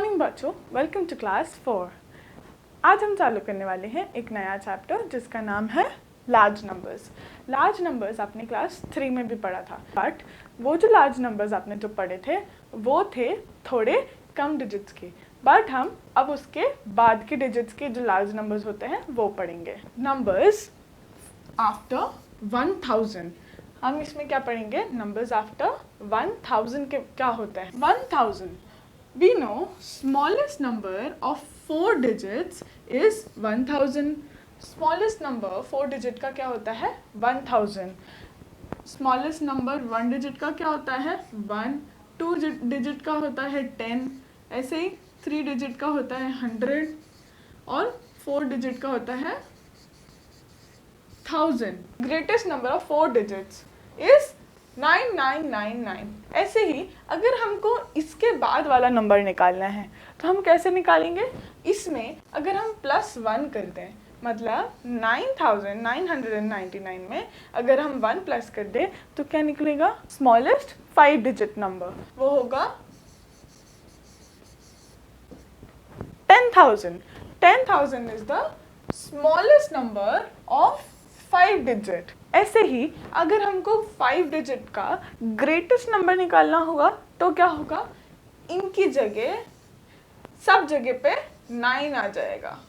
Morning बच्चों, welcome to class 4। आज हम चालू करने वाले हैं एक नया चैप्टर जिसका नाम है लार्ज नंबर्स। लार्ज नंबर्स आपने क्लास 3 में भी पढ़ा था, बट वो जो लार्ज नंबर्स आपने जो पढ़े थे वो थे थोड़े कम डिजिट्स के, बट हम अब उसके बाद के डिजिट्स के जो लार्ज नंबर्स होते हैं वो पढ़ेंगे। नंबर्स आफ्टर 1000, हम इसमें क्या पढ़ेंगे? नंबर्स आफ्टर 1000 के क्या होता है? 1000 we know smallest number of 4 digits is 1000. smallest number 4 digit का क्या होता है? 1000. smallest number 1 digit का क्या होता है? 1. 2 digit का होता है 10. ऐसे ही 3 digit का होता है 100 और 4 digit का होता है 1000. greatest number of 4 digits is 9999. ऐसे ही अगर हमको इसके बाद वाला नंबर निकालना है तो हम कैसे निकालेंगे? इसमें अगर हम +1 कर दें, मतलब 9999 में अगर हम 1 प्लस कर दें तो क्या निकलेगा? स्मॉलेस्ट 5 डिजिट नंबर, वो होगा 10,000. 10,000 is the smallest number of 5 digit. ऐसे ही अगर हमको 5 डिजिट का ग्रेटेस्ट नंबर निकालना होगा तो क्या होगा? इनकी जगह सब जगह पे 9 आ जाएगा,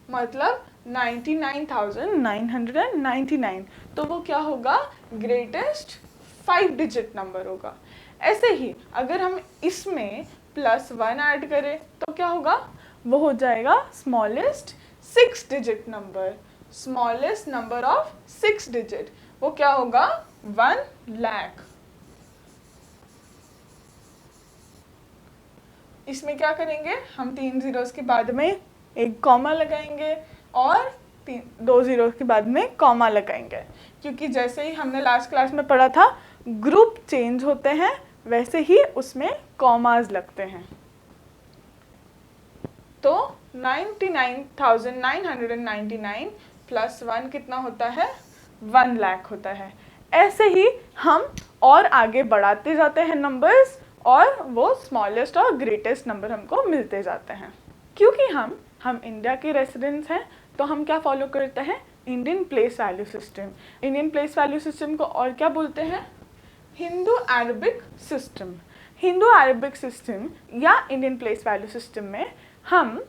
मतलब 99,999. तो वो क्या होगा? ग्रेटेस्ट 5 डिजिट नंबर होगा. ऐसे ही अगर हम इसमें +1 ऐड करें तो क्या होगा? वो हो जाएगा smallest 6 digit number. Smallest number of 6 digit, वो क्या होगा? 1 लाख. इसमें क्या करेंगे? हम 3 जीरोस के बाद में एक कॉमा लगाएंगे और 2 जीरोस के बाद में कॉमा लगाएंगे, क्योंकि जैसे ही हमने लास्ट क्लास में पढ़ा था ग्रुप चेंज होते हैं वैसे ही उसमें कॉमाज लगते हैं. तो 99,999 +1 कितना होता है? 1 लाख होता है. ऐसे ही हम और आगे बढ़ाते जाते हैं नंबर्स और वो स्मॉलेस्ट और ग्रेटेस्ट नंबर हमको मिलते जाते हैं. क्योंकि हम इंडिया के रेसिडेंट्स हैं तो हम क्या फॉलो करते हैं? Indian place value system. Indian place value system को और क्या बोलते हैं? Hindu Arabic system. Hindu Arabic system या इंडियन प्लेस वैल्यू सिस्टम में हम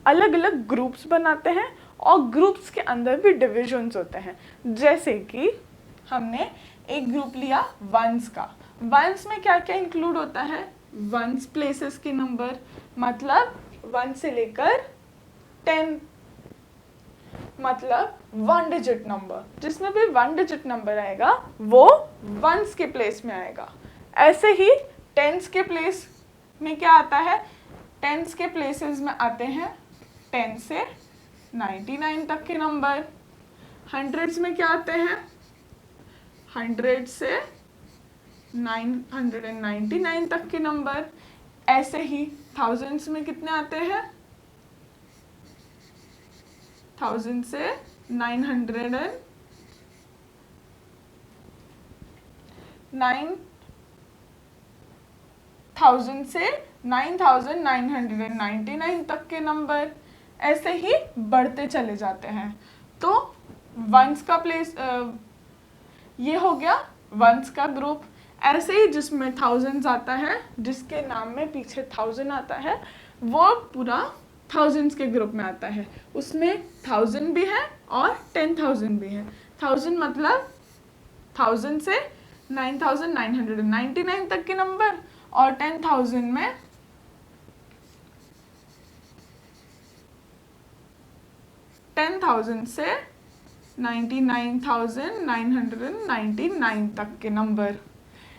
अलग अलग ग्रुप्स बनाते हैं और ग्रुप्स के अंदर भी डिविजन्स होते हैं. जैसे कि हमने एक ग्रुप लिया वंस का. वंस में क्या क्या इंक्लूड होता है? वंस प्लेसेस के नंबर, मतलब 1 से लेकर 10, मतलब 1 डिजिट नंबर. जिसमें भी 1 डिजिट नंबर आएगा वो वंस के प्लेस में आएगा. ऐसे ही टेंस के प्लेस में क्या आता है? टेंस के प्लेसेस में आते हैं 10 से 99 तक के नंबर. हंड्रेड्स में क्या आते हैं? 100 से 999 तक के नंबर. ऐसे ही थाउजेंड्स में कितने आते हैं? 1000 से 9999 तक के नंबर. ऐसे ही बढ़ते चले जाते हैं. तो वंस का प्लेस ये हो गया वंस का ग्रुप. ऐसे ही जिसमें थाउजेंड्स आता है, जिसके नाम में पीछे 1000 आता है, वो पूरा थाउजेंड्स के ग्रुप में आता है. उसमें 1000 भी है और 10,000 भी है. 1000 मतलब 1000 से 9999 तक के नंबर और 10,000 में 10,000 से 99,999 तक के नंबर.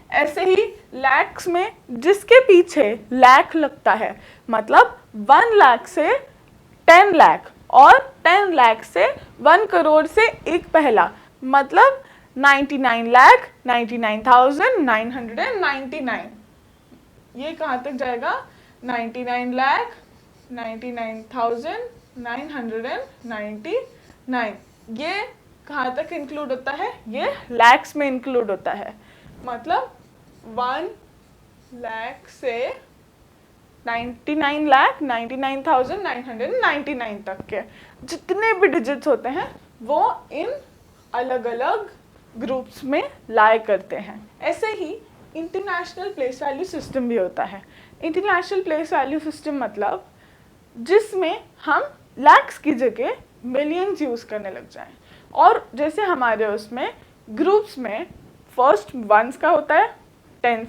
ऐसे ही लैक्स में जिसके पीछे लाख लगता है, मतलब 1 लाख से 10 लाख और 10 लाख से 1 करोड़ से एक पहला, मतलब 99,99,999. ये कहाँ तक जाएगा? 99,99,999. ये कहाँ तक इंक्लूड होता है? ये लैक्स में इंक्लूड होता है. मतलब 1 लाख से 99,99,999 तक के जितने भी डिजिट्स होते हैं वो इन अलग अलग ग्रुप्स में लाई करते हैं। ऐसे ही इंटरनेशनल प्लेस वैल्यू सिस्टम भी होता है। इंटरनेशनल प्लेस वैल्यू सिस्टम मतलब जिसमें हम लैक्स की जगह मिलियंस यूज़ करने लग जाएं। और जैसे हमारे उसमें ग्रुप्स में फर्स्ट वंस का होता है, टेंस,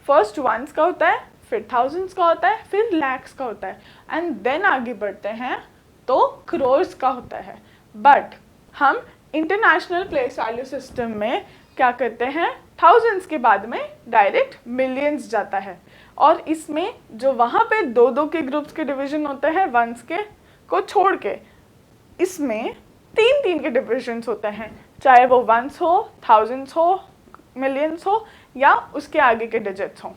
फर्स्ट वंस का होता है, फिर थाउजेंड्स का होता है, फिर लैक्स का होता है, एंड देन आगे बढ़ते हैं तो क्रोर्स का होता है। बट हम इंटरनेशनल प्लेस वैल्यू सिस्टम में क्या करते हैं, थाउजेंड्स के बाद में डायरेक्ट मिलियंस जाता है। और इसमें जो वहाँ पे दो दो के ग्रुप्स के डिवीजन होते हैं वंस के को छोड़ के, इसमें तीन तीन के डिविजन्स होते हैं, चाहे वो वंस हो, थाउजेंड्स हो, मिलियंस हो या उसके आगे के डिजिट्स हों।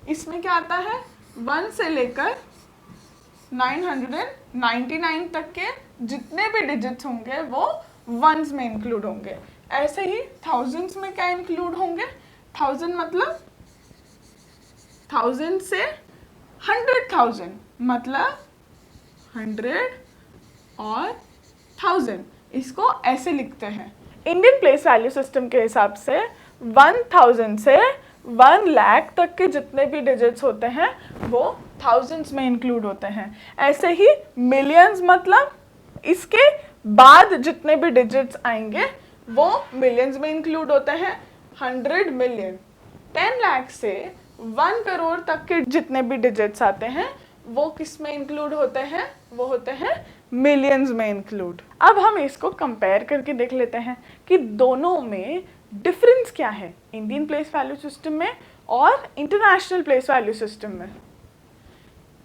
इसमें क्या आता है, 1 से लेकर 999 तक के जितने भी डिजिट्स होंगे वो वंस में इंक्लूड होंगे। ऐसे ही थाउजेंड्स में क्या इंक्लूड होंगे, 1000 मतलब 1000 से 100,000 मतलब 100 और 1000, इसको ऐसे लिखते हैं। इंडियन प्लेस वैल्यू सिस्टम के हिसाब से 1000 से 1 लाख तक के जितने भी डिजिट्स होते हैं वो थाउजेंड्स में इंक्लूड होते हैं। ऐसे ही मिलियंस मतलब इसके बाद जितने भी डिजिट्स आएंगे वो मिलियंस में इंक्लूड होते हैं। 100 मिलियन, 10 लाख से 1 करोड़ तक के जितने भी डिजिट्स आते हैं वो किस में इंक्लूड होते हैं, वो होते हैं मिलियंस में इंक्लूड। अब हम इसको कंपेयर करके देख लेते हैं कि दोनों में डिफरेंस क्या है, इंडियन प्लेस वैल्यू सिस्टम में और इंटरनेशनल प्लेस वैल्यू सिस्टम में।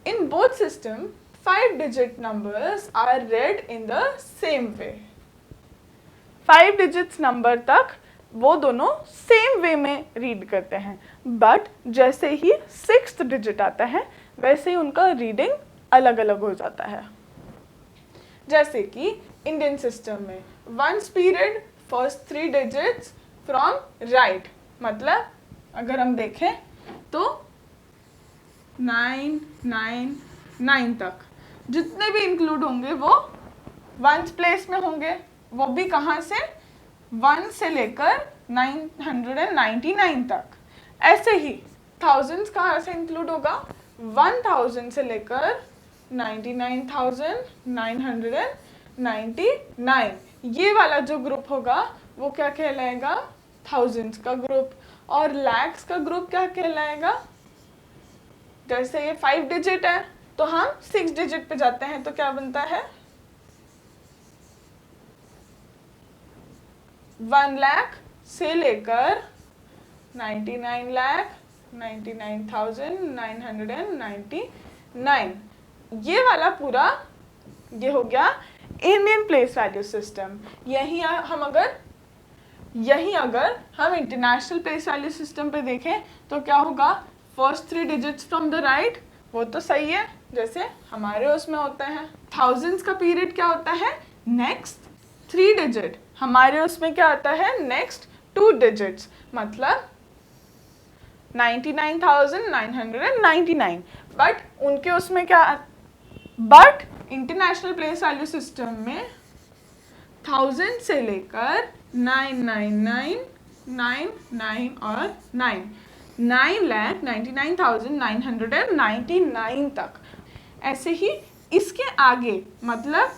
In both system 5 digit numbers are read in the same way. 5 digits number तक वो दोनों सेम वे में रीड करते हैं, बट जैसे ही 6th डिजिट आता है वैसे ही उनका रीडिंग अलग अलग हो जाता है। जैसे कि इंडियन सिस्टम में ones period first 3 digits from right, मतलब अगर हम देखें तो 999 तक जितने भी इंक्लूड होंगे वो वंस प्लेस में होंगे, वो भी कहाँ से, 1 से लेकर 999 तक। ऐसे ही थाउजेंड्स कहाँ से इंक्लूड होगा, 1000 से लेकर 99,999, ये वाला जो ग्रुप होगा वो क्या कहलाएगा, थाउजेंड्स का ग्रुप। और लैक्स का ग्रुप क्या कहलाएगा, जैसे ये 5 डिजिट है तो हम 6 डिजिट पे जाते हैं तो क्या बनता है, 1 लाख से लेकर 99,99,999, ये वाला पूरा ये हो गया इंडियन प्लेस वैल्यू सिस्टम। यही अगर हम इंटरनेशनल प्लेस वैल्यू सिस्टम पे देखें तो क्या होगा, first 3 digits from the right, वो तो सही है जैसे हमारे उसमें होता है। थाउजेंड्स का पीरियड क्या होता है, नेक्स्ट 3 डिजिट, हमारे उसमें क्या आता है, नेक्स्ट 2 डिजिट्स, मतलब 99,999। बट उनके उसमें क्या, but international place value system में 1000 से लेकर 999 और 9,99,999 तक। ऐसे ही इसके आगे, मतलब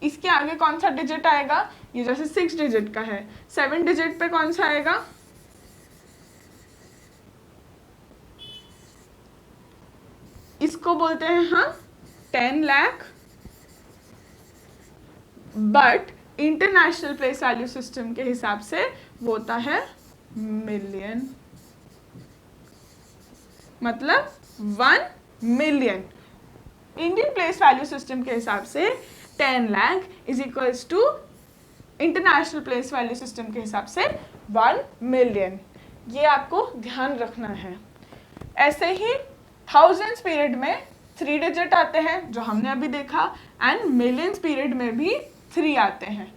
इसके आगे कौन सा डिजिट आएगा, ये जैसे 6 डिजिट का है, 7 डिजिट पे कौन सा आएगा, इसको बोलते हैं हम 10 lakh. But international place value system के हिसाब से वो होता है मिलियन, मतलब 1 million. Indian place value system के हिसाब से 10 lakh is equals to international place value system के हिसाब से 1 मिलियन। ये आपको ध्यान रखना है। ऐसे ही थाउजेंड्स पीरियड में 3 डिजिट आते हैं जो हमने अभी देखा, एंड मिलियंस पीरियड में भी 3 आते हैं।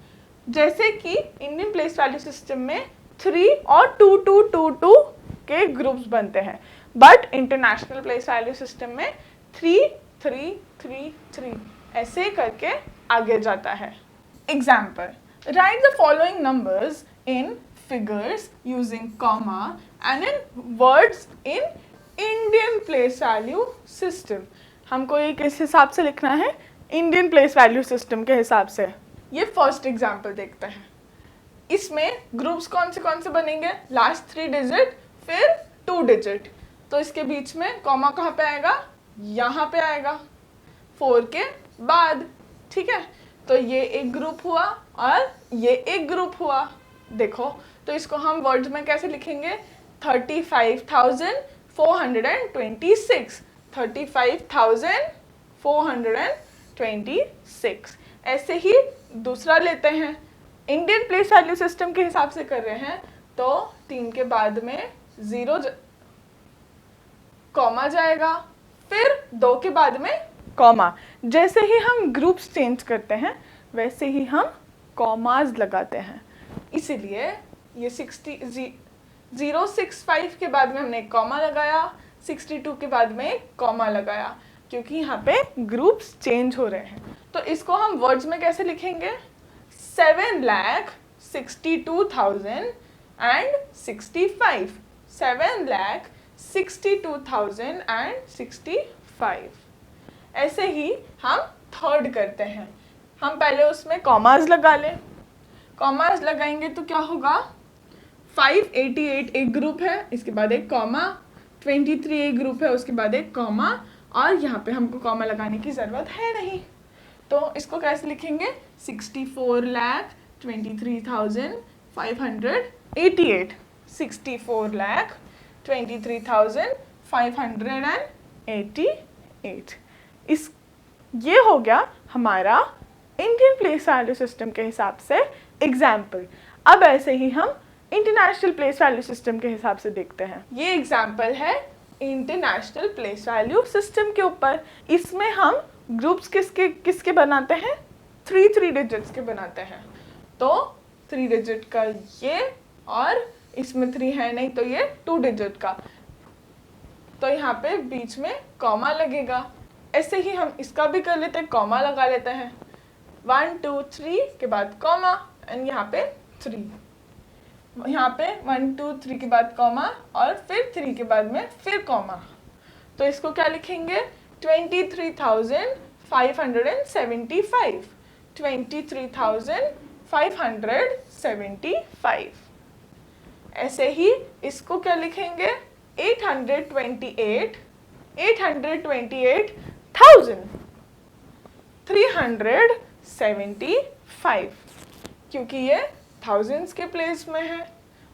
जैसे कि इंडियन प्लेस वैल्यू सिस्टम में 3 और 2 2 2 2 के ग्रुप्स बनते हैं, but international place value system में 3 3 3 3 ऐसे करके आगे जाता है। Example, right the following numbers in figures using comma and in words in Indian place value system. हमको ये किस हिसाब से लिखना है? इंडियन प्लेस वैल्यू सिस्टम के हिसाब से। ये फर्स्ट एग्जाम्पल देखते हैं। इसमें ग्रुप्स कौन से बनेंगे? लास्ट 3 डिजिट फिर 2 डिजिट। तो इसके बीच में कॉमा कहाँ पे आएगा? यहाँ पे आएगा 4 के बाद। ठीक है, तो ये एक ग्रुप हुआ और ये एक ग्रुप हुआ। देखो, तो इसको हम वर्ड्स में कैसे लिखेंगे? 35,426 35,426। ऐसे ही दूसरा लेते हैं। इंडियन प्लेस वैल्यू सिस्टम के हिसाब से कर रहे हैं तो 3 के बाद में 0 कॉमा जाएगा, फिर 2 के बाद में कॉमा। जैसे ही हम ग्रुप्स चेंज करते हैं वैसे ही हम कॉमाज लगाते हैं। इसीलिए ये 065 के बाद में हमने एक कॉमा लगाया, 62 के बाद में एक कॉमा लगाया, क्योंकि यहाँ पे ग्रुप्स चेंज हो रहे हैं। तो इसको हम वर्ड्स में कैसे लिखेंगे? 7,62,065 7,62,065। ऐसे ही हम थर्ड करते हैं। हम पहले उसमें कॉमाज लगा लें। कॉमाज लगाएंगे तो क्या होगा? 588 एक ग्रुप है, इसके बाद एक कॉमा, 23 एक ग्रुप है, उसके बाद एक कॉमा, और यहाँ पे हमको कॉमा लगाने की ज़रूरत है नहीं। तो इसको कैसे लिखेंगे? 64,23,588 64,23,588। इस ये हो गया हमारा इंडियन प्लेस वैल्यू सिस्टम के हिसाब से एग्जाम्पल। अब ऐसे ही हम इंटरनेशनल प्लेस वैल्यू सिस्टम के हिसाब से देखते हैं। ये एग्जाम्पल है इंटरनेशनल प्लेस वैल्यू सिस्टम के ऊपर। इसमें हम ग्रुप्स किसके बनाते हैं? 3 डिजिट्स के बनाते हैं। तो 3 डिजिट का ये, और इसमें 3 है नहीं तो ये 2 डिजिट का, तो यहाँ पे बीच में कॉमा लगेगा। ऐसे ही हम इसका भी कर लेते हैं, कॉमा लगा लेते हैं। 1 2 3 के बाद कॉमा, एंड यहाँ पे 3, यहाँ पे 1 2 3 के बाद कॉमा, और फिर 3 के बाद में फिर कॉमा। तो इसको क्या लिखेंगे? 23,575 23,575। ऐसे ही इसको क्या लिखेंगे? 828,375, क्योंकि ये थाउजेंड्स के प्लेस में है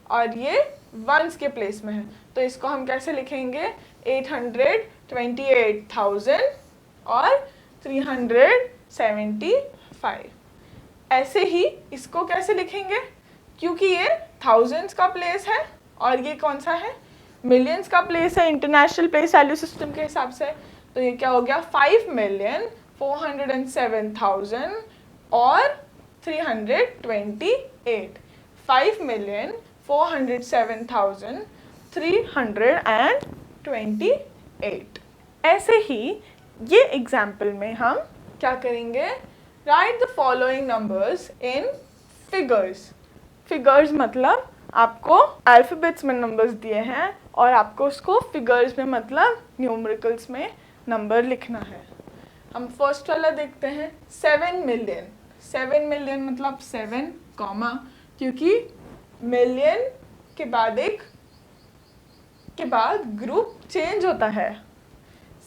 और ये वंस के प्लेस में है। तो इसको हम कैसे लिखेंगे? 828,000 और 375। ऐसे ही इसको कैसे लिखेंगे? क्योंकि ये थाउजेंड्स का प्लेस है और ये कौन सा है? मिलियंस का प्लेस है इंटरनेशनल प्लेस वैल्यू सिस्टम के हिसाब से। तो ये क्या हो गया? 5,407,000 और 328। 5,407,328। ऐसे ही ये एग्जाम्पल में हम क्या करेंगे? Right the following numbers in figures. Figures मतलब आपको अल्फ़ाबेट्स में नंबर्स दिए हैं और आपको उसको फिगर्स में मतलब न्यूमेरिकल्स में नंबर लिखना है। हम फर्स्ट वाला देखते हैं, 7 मिलियन। 7 मिलियन मतलब 7 कॉमा, क्योंकि मिलियन के बाद ग्रुप चेंज होता है।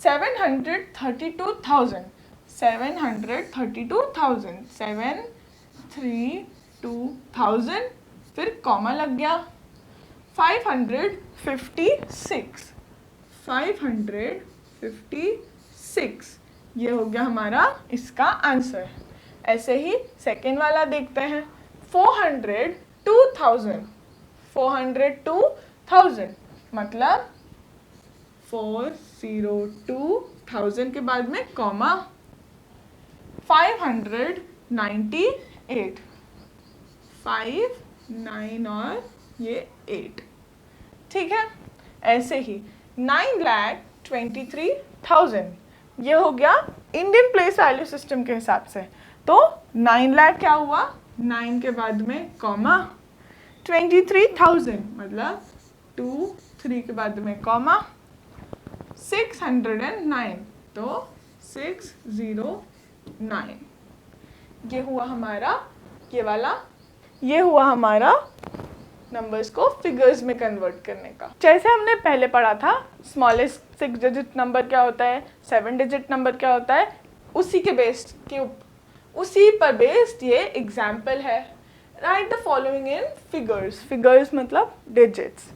732,000 732,000 732,000, फिर कॉमा लग गया। 556 ये हो गया हमारा इसका आंसर। ऐसे ही सेकेंड वाला देखते हैं, 402,000 मतलब 402,000 के बाद में कॉमा। 598 5 9 और ये 8। ठीक है, ऐसे ही 9,23,000। ये हो गया इंडियन प्लेस वैल्यू सिस्टम के हिसाब से। तो 9 लाख क्या हुआ, 9 के बाद में कॉमा, 23,000 मतलब 2 3 के बाद में कॉमा, 609 तो 609। ये हुआ हमारा ये वाला, ये हुआ हमारा नंबर्स को फिगर्स में कन्वर्ट करने का। जैसे हमने पहले पढ़ा था स्मॉलेस्ट 6 डिजिट नंबर क्या होता है, 7 डिजिट नंबर क्या होता है, उसी पर बेस्ड ये एग्जाम्पल है। Right the following in figures. Figures मतलब डिजिट्स।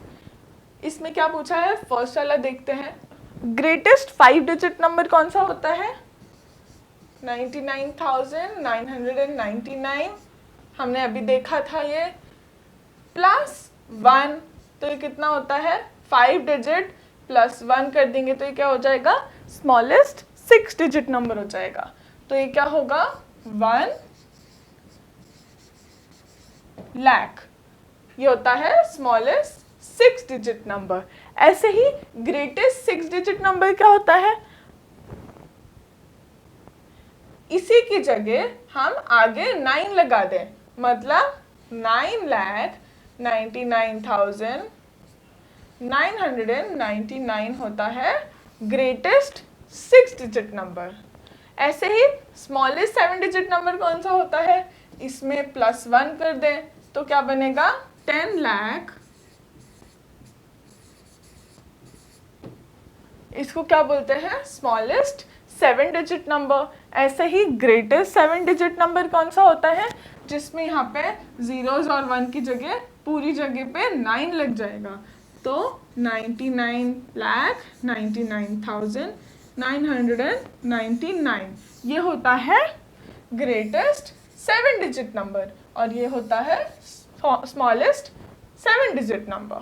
इसमें क्या पूछा है, फर्स्ट वाला देखते हैं। ग्रेटेस्ट 5 डिजिट नंबर कौन सा होता है, 99,999। हमने अभी देखा था ये, +1 तो ये कितना होता है, 5 डिजिट +1 कर देंगे तो ये क्या हो जाएगा, स्मॉलेस्ट 6 डिजिट नंबर हो जाएगा। तो ये क्या होगा, 1 लाख। ये होता है स्मॉलेस्ट 6 डिजिट नंबर। ऐसे ही ग्रेटेस्ट 6 डिजिट नंबर क्या होता है, इसी की जगह हम आगे 9 लगा दें, मतलब 9,99,999 होता है ग्रेटेस्ट 6 डिजिट नंबर। ऐसे ही स्मॉलेस्ट 7 डिजिट नंबर कौन सा होता है, इसमें +1 कर दें तो क्या बनेगा, 10 लाख। इसको क्या बोलते हैं, स्मॉलेस्ट 7 डिजिट नंबर। ऐसे ही ग्रेटेस्ट 7 डिजिट नंबर कौन सा होता है, जिसमें यहाँ पे जीरोस और 1 की जगह पूरी जगह पे 9 लग जाएगा। तो 99,99,999 ये होता है ग्रेटेस्ट 7 डिजिट नंबर और ये होता है स्मॉलेस्ट 7 डिजिट नंबर।